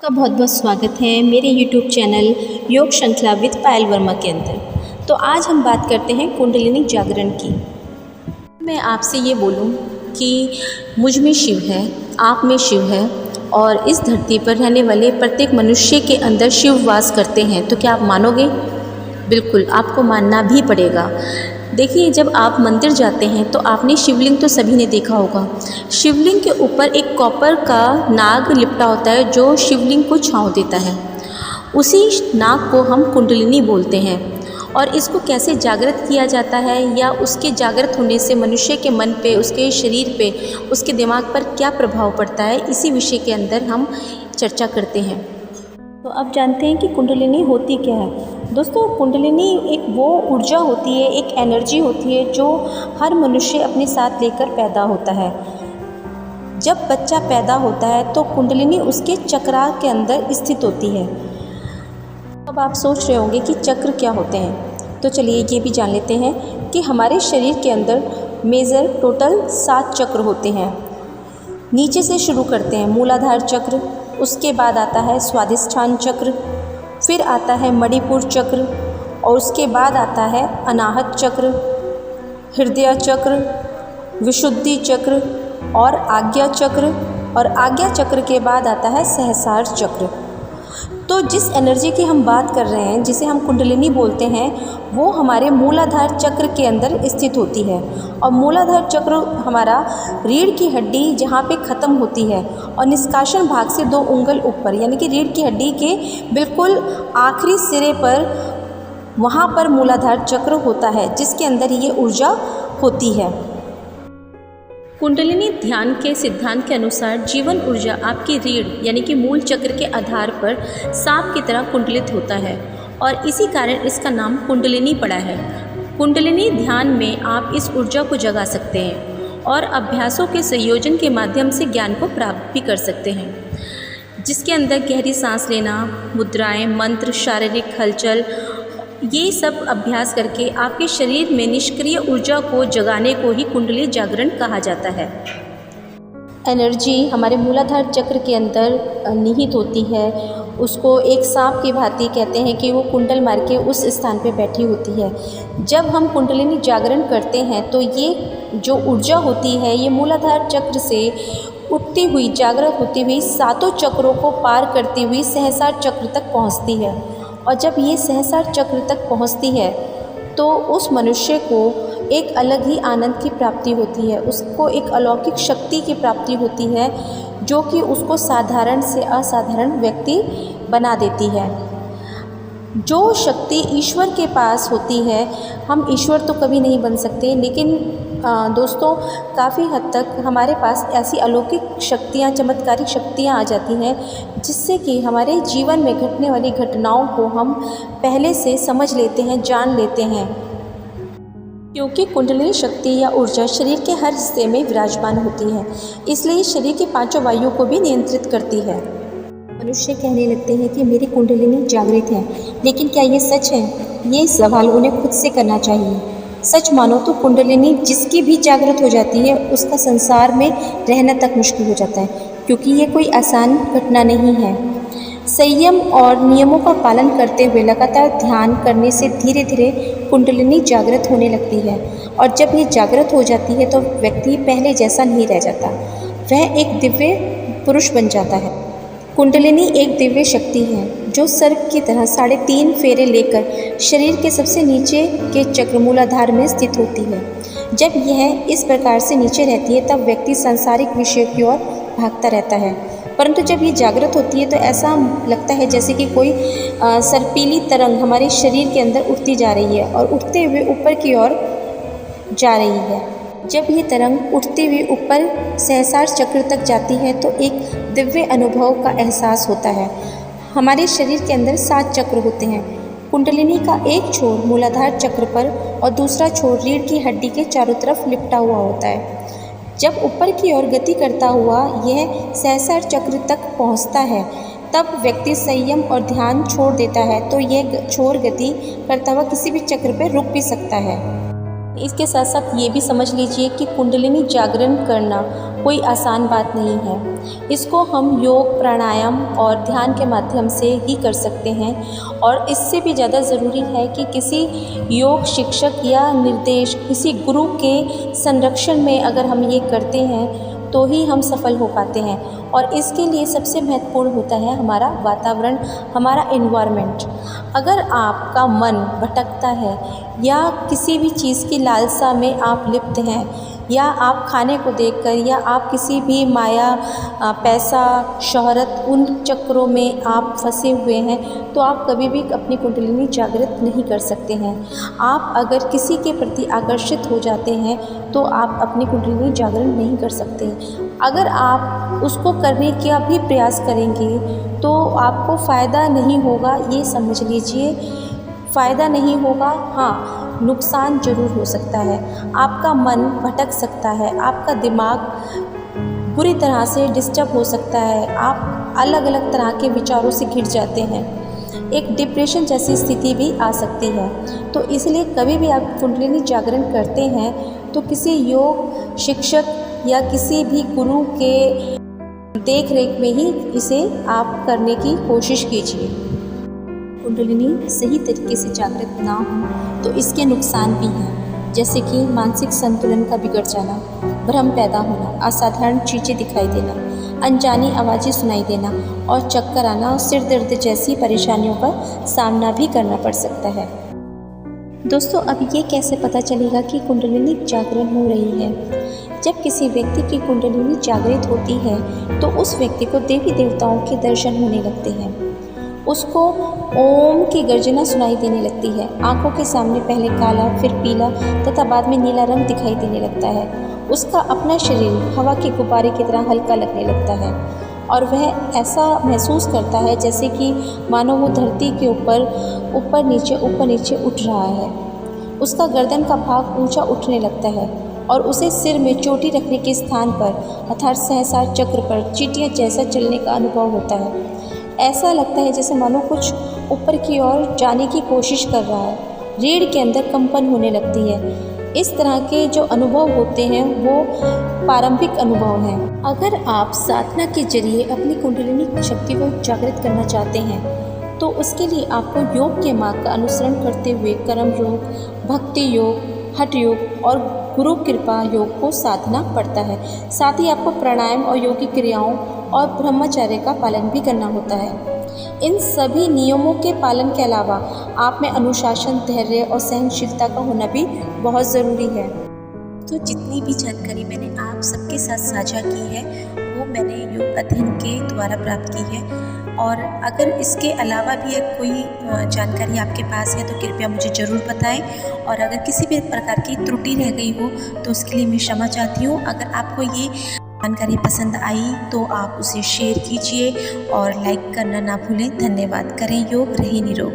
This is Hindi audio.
का बहुत बहुत स्वागत है मेरे YouTube चैनल योग श्रृंखला विद पायल वर्मा के अंदर। तो आज हम बात करते हैं कुंडलिनी जागरण की। मैं आपसे ये बोलूं कि मुझ में शिव है, आप में शिव है और इस धरती पर रहने वाले प्रत्येक मनुष्य के अंदर शिव वास करते हैं, तो क्या आप मानोगे? बिल्कुल, आपको मानना भी पड़ेगा। देखिए, जब आप मंदिर जाते हैं तो आपने शिवलिंग तो सभी ने देखा होगा। शिवलिंग के ऊपर एक कॉपर का नाग लिपटा होता है जो शिवलिंग को छांव देता है। उसी नाग को हम कुंडलिनी बोलते हैं। और इसको कैसे जागृत किया जाता है या उसके जागृत होने से मनुष्य के मन पे, उसके शरीर पे, उसके दिमाग पर क्या प्रभाव पड़ता है, इसी विषय के अंदर हम चर्चा करते हैं। तो अब जानते हैं कि कुंडलिनी होती क्या है। दोस्तों, कुंडलिनी एक वो ऊर्जा होती है, एक एनर्जी होती है जो हर मनुष्य अपने साथ लेकर पैदा होता है। जब बच्चा पैदा होता है तो कुंडलिनी उसके चक्रार के अंदर स्थित होती है। अब आप सोच रहे होंगे कि चक्र क्या होते हैं, तो चलिए ये भी जान लेते हैं कि हमारे शरीर के अंदर मेजर टोटल 7 चक्र होते हैं। नीचे से शुरू करते हैं मूलाधार चक्र, उसके बाद आता है स्वादिष्ठान चक्र, फिर आता है मणिपुर चक्र और उसके बाद आता है अनाहत चक्र, हृदय चक्र, विशुद्धि चक्र और आज्ञा चक्र, और आज्ञा चक्र के बाद आता है सहस्रार चक्र। तो जिस एनर्जी की हम बात कर रहे हैं, जिसे हम कुंडलिनी बोलते हैं, वो हमारे मूलाधार चक्र के अंदर स्थित होती है। और मूलाधार चक्र हमारा रीढ़ की हड्डी जहाँ पे ख़त्म होती है और निष्कासन भाग से 2 उंगल ऊपर, यानी कि रीढ़ की हड्डी के बिल्कुल आखिरी सिरे पर, वहाँ पर मूलाधार चक्र होता है जिसके अंदर ये ऊर्जा होती है। कुंडलिनी ध्यान के सिद्धांत के अनुसार जीवन ऊर्जा आपकी रीढ़ यानी कि मूल चक्र के आधार पर सांप की तरह कुंडलित होता है और इसी कारण इसका नाम कुंडलिनी पड़ा है। कुंडलिनी ध्यान में आप इस ऊर्जा को जगा सकते हैं और अभ्यासों के संयोजन के माध्यम से ज्ञान को प्राप्त भी कर सकते हैं, जिसके अंदर गहरी सांस लेना, मुद्राएं, मंत्र, शारीरिक हलचल, ये सब अभ्यास करके आपके शरीर में निष्क्रिय ऊर्जा को जगाने को ही कुंडली जागरण कहा जाता है। एनर्जी हमारे मूलाधार चक्र के अंदर निहित होती है। उसको एक सांप की भांति कहते हैं कि वो कुंडल मार के उस स्थान पे बैठी होती है। जब हम कुंडलिनी जागरण करते हैं तो ये जो ऊर्जा होती है, ये मूलाधार चक्र से उठती हुई, जागृत होती हुई 7 चक्रों को पार करती हुई सहस्रार चक्र तक पहुँचती है। और जब ये सहस्रार चक्र तक पहुंचती है तो उस मनुष्य को एक अलग ही आनंद की प्राप्ति होती है, उसको एक अलौकिक शक्ति की प्राप्ति होती है जो कि उसको साधारण से असाधारण व्यक्ति बना देती है। जो शक्ति ईश्वर के पास होती है, हम ईश्वर तो कभी नहीं बन सकते, लेकिन दोस्तों काफ़ी हद तक हमारे पास ऐसी अलौकिक शक्तियाँ, चमत्कारिक शक्तियाँ आ जाती हैं जिससे कि हमारे जीवन में घटने वाली घटनाओं को हम पहले से समझ लेते हैं, जान लेते हैं, क्योंकि कुंडलिनी शक्ति या ऊर्जा शरीर के हर हिस्से में विराजमान होती है, इसलिए शरीर की 5 वायुओं को भी नियंत्रित करती है। मनुष्य कहने लगते हैं कि मेरी कुंडलिनी जागृत है, लेकिन क्या ये सच है? ये सवाल उन्हें खुद से करना चाहिए। सच मानो तो कुंडलिनी जिसकी भी जागृत हो जाती है उसका संसार में रहना तक मुश्किल हो जाता है, क्योंकि ये कोई आसान घटना नहीं है। संयम और नियमों का पालन करते हुए लगातार ध्यान करने से धीरे धीरे कुंडलिनी जागृत होने लगती है और जब ये जागृत हो जाती है तो व्यक्ति पहले जैसा नहीं रह जाता, वह एक दिव्य पुरुष बन जाता है। कुंडलिनी एक दिव्य शक्ति है जो सर्प की तरह 3.5 फेरे लेकर शरीर के सबसे नीचे के चक्र मूलाधार में स्थित होती है। जब यह इस प्रकार से नीचे रहती है तब व्यक्ति सांसारिक विषयों की ओर भागता रहता है, परंतु जब ये जागृत होती है तो ऐसा लगता है जैसे कि कोई सर्पीली तरंग हमारे शरीर के अंदर उठती जा रही है और उठते हुए ऊपर की ओर जा रही है। जब ये तरंग उठती हुई ऊपर सहस्रार चक्र तक जाती है तो एक दिव्य अनुभव का एहसास होता है। हमारे शरीर के अंदर 7 चक्र होते हैं। कुंडलिनी का एक छोर मूलाधार चक्र पर और दूसरा छोर रीढ़ की हड्डी के चारों तरफ लिपटा हुआ होता है। जब ऊपर की ओर गति करता हुआ यह सहस्रार चक्र तक पहुंचता है तब व्यक्ति संयम और ध्यान छोड़ देता है तो यह छोर गति करता हुआ किसी भी चक्र पर रुक भी सकता है। इसके साथ साथ ये भी समझ लीजिए कि कुंडलिनी जागरण करना कोई आसान बात नहीं है। इसको हम योग, प्राणायाम और ध्यान के माध्यम से ही कर सकते हैं। और इससे भी ज़्यादा ज़रूरी है कि किसी योग शिक्षक या निर्देश, किसी गुरु के संरक्षण में अगर हम ये करते हैं तो ही हम सफल हो पाते हैं। और इसके लिए सबसे महत्वपूर्ण होता है हमारा वातावरण, हमारा एनवायरनमेंट। अगर आपका मन भटकता है या किसी भी चीज़ की लालसा में आप लिप्त हैं, या आप खाने को देखकर, या आप किसी भी माया, पैसा, शोहरत, उन चक्रों में आप फंसे हुए हैं, तो आप कभी भी अपनी कुंडलिनी जागृत नहीं कर सकते हैं। आप अगर किसी के प्रति आकर्षित हो जाते हैं तो आप अपनी कुंडलिनी जागरण नहीं कर सकते। अगर आप उसको करने का भी प्रयास करेंगे तो आपको फ़ायदा नहीं होगा, ये समझ लीजिए। फ़ायदा नहीं होगा, हाँ नुकसान ज़रूर हो सकता है। आपका मन भटक सकता है, आपका दिमाग बुरी तरह से डिस्टर्ब हो सकता है, आप अलग अलग तरह के विचारों से घिर जाते हैं, एक डिप्रेशन जैसी स्थिति भी आ सकती है। तो इसलिए कभी भी आप कुंडलिनी जागरण करते हैं तो किसी योग शिक्षक या किसी भी गुरु के देख रेख में ही इसे आप करने की कोशिश कीजिए। कुंडलिनी सही तरीके से जागृत ना हो तो इसके नुकसान भी हैं, जैसे कि मानसिक संतुलन का बिगड़ जाना, भ्रम पैदा होना, असाधारण चीज़ें दिखाई देना, अनजानी आवाज़ें सुनाई देना और चक्कर आना और सिर दर्द जैसी परेशानियों का सामना भी करना पड़ सकता है। दोस्तों, अब ये कैसे पता चलेगा कि कुंडलिनी जागरण हो रही है? जब किसी व्यक्ति की कुंडलिनी जागृत होती है तो उस व्यक्ति को देवी देवताओं के दर्शन होने लगते हैं। उसको ओम की गर्जना सुनाई देने लगती है। आंखों के सामने पहले काला, फिर पीला तथा बाद में नीला रंग दिखाई देने लगता है। उसका अपना शरीर हवा के गुब्बारे की तरह हल्का लगने लगता है और वह ऐसा महसूस करता है जैसे कि मानो वो धरती के ऊपर नीचे उठ रहा है। उसका गर्दन का भाग ऊंचा उठने लगता है और उसे सिर में चोटी रखने के स्थान पर अर्थात सहस्रार चक्र पर चींटियां जैसा चलने का अनुभव होता है। ऐसा लगता है जैसे मानो कुछ ऊपर की ओर जाने की कोशिश कर रहा है। रीढ़ के अंदर कंपन होने लगती है। इस तरह के जो अनुभव होते हैं वो प्रारंभिक अनुभव हैं। अगर आप साधना के जरिए अपनी कुंडलिनी शक्ति को जागृत करना चाहते हैं तो उसके लिए आपको योग के मार्ग का अनुसरण करते हुए कर्म योग, भक्ति योग, हठ योग और गुरु कृपा योग को साधना पड़ता है। साथ ही आपको प्राणायाम और योगिक क्रियाओं और ब्रह्मचर्य का पालन भी करना होता है। इन सभी नियमों के पालन के अलावा आप में अनुशासन, धैर्य और सहनशीलता का होना भी बहुत ज़रूरी है। तो जितनी भी जानकारी मैंने आप सबके साथ साझा की है वो मैंने योग अध्ययन के द्वारा प्राप्त की है। और अगर इसके अलावा भी कोई जानकारी आपके पास है तो कृपया मुझे ज़रूर बताएं। और अगर किसी भी प्रकार की त्रुटि रह गई हो तो उसके लिए मैं क्षमा चाहती हूँ। अगर आपको ये जानकारी पसंद आई तो आप उसे शेयर कीजिए और लाइक करना ना भूलें। धन्यवाद। करें योग, रहें निरोग।